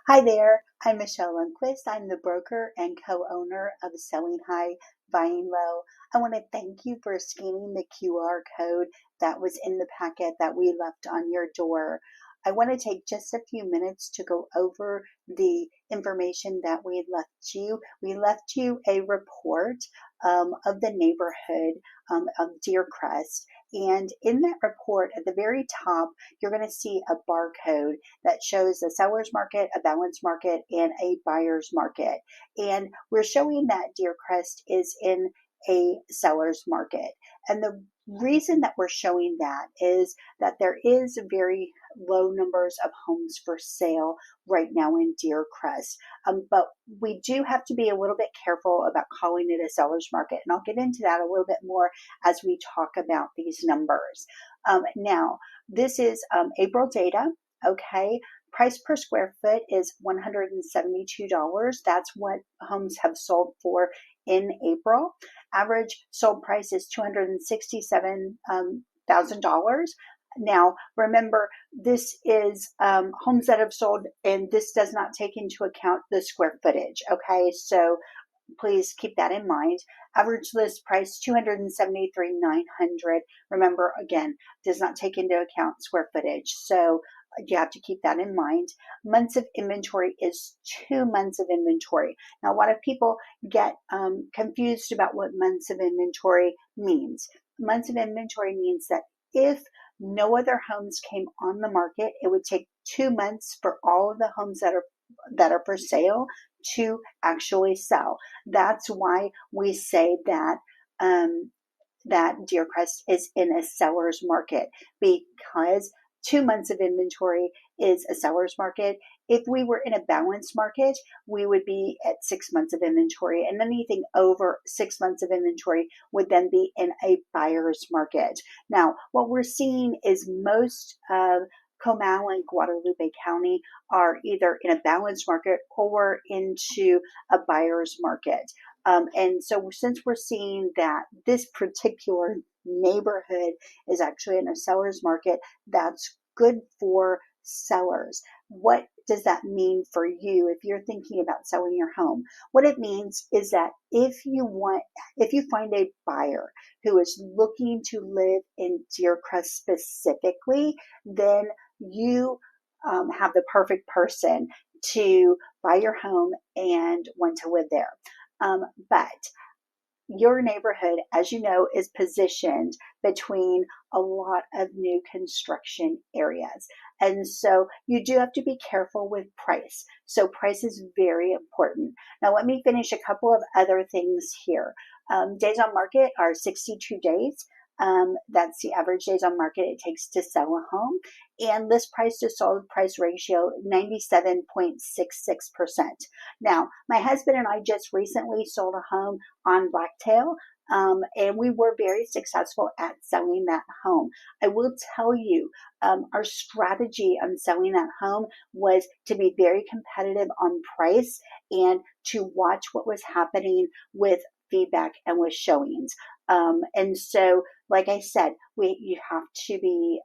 Hi there, I'm Michelle Lundquist. I'm the broker and co-owner of Selling High, Buying Low. I want to thank you for scanning the QR code that was in the packet that we left on your door. I want to take just a few minutes to go over the information that we left you. We left you a report of the neighborhood of Deercrest. And in that report, at the very top, you're going to see a barcode that shows a seller's market, a balanced market, and a buyer's market. And we're showing that Deercrest is in a seller's market. And the reason that we're showing that is that there is very low numbers of homes for sale right now in Deercrest. But we do have to be a little bit careful about calling it a seller's market. And I'll get into that a little bit more as we talk about these numbers. Now, this is April data. Okay, price per square foot is $172. That's what homes have sold for in April. Average sold price is $267,000. Now, remember, this is homes that have sold, and this does not take into account the square footage. Okay, so please keep that in mind. Average list price $273,900. Remember, again, does not take into account square footage. So you have to keep that in mind. Months of inventory is 2 months of inventory. Now, a lot of people get confused about what months of inventory means. Months of inventory means that if no other homes came on the market, it would take 2 months for all of the homes that are for sale to actually sell. That's why we say that that Deercrest is in a seller's market, because 2 months of inventory is a seller's market. If we were in a balanced market, we would be at 6 months of inventory, and anything over 6 months of inventory would then be in a buyer's market. Now, what we're seeing is most of Comal and Guadalupe County are either in a balanced market or into a buyer's market. And so since we're seeing that this particular neighborhood is actually in a seller's market, that's good for sellers. What does that mean for you if you're thinking about selling your home? What it means is that if you find a buyer who is looking to live in Deercrest specifically, then you have the perfect person to buy your home and want to live there. But your neighborhood, as you know, is positioned between a lot of new construction areas. And so you do have to be careful with price. So price is very important. Now, let me finish a couple of other things here. Days on market are 62 days. That's the average days on market it takes to sell a home. And list price to sold price ratio, 97.66%. Now, my husband and I just recently sold a home on Blacktail, and we were very successful at selling that home. I will tell you, our strategy on selling that home was to be very competitive on price and to watch what was happening with feedback and with showings. And so, like I said, you have to be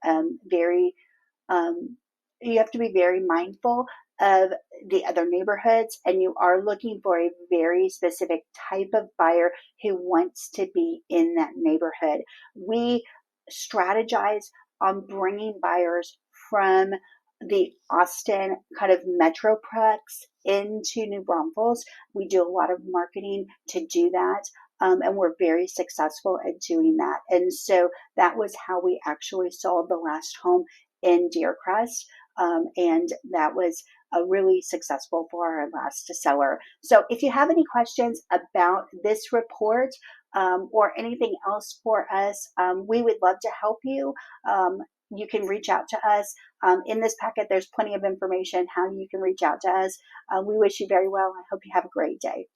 very mindful of the other neighborhoods, and you are looking for a very specific type of buyer who wants to be in that neighborhood. We strategize on bringing buyers from the Austin kind of metroplex into New Braunfels. We do a lot of marketing to do that. And we're very successful at doing that. And so that was how we actually sold the last home in Deercrest. And that was really successful for our last seller. So if you have any questions about this report or anything else for us, we would love to help you. You can reach out to us. In this packet, there's plenty of information how you can reach out to us. We wish you very well. I hope you have a great day.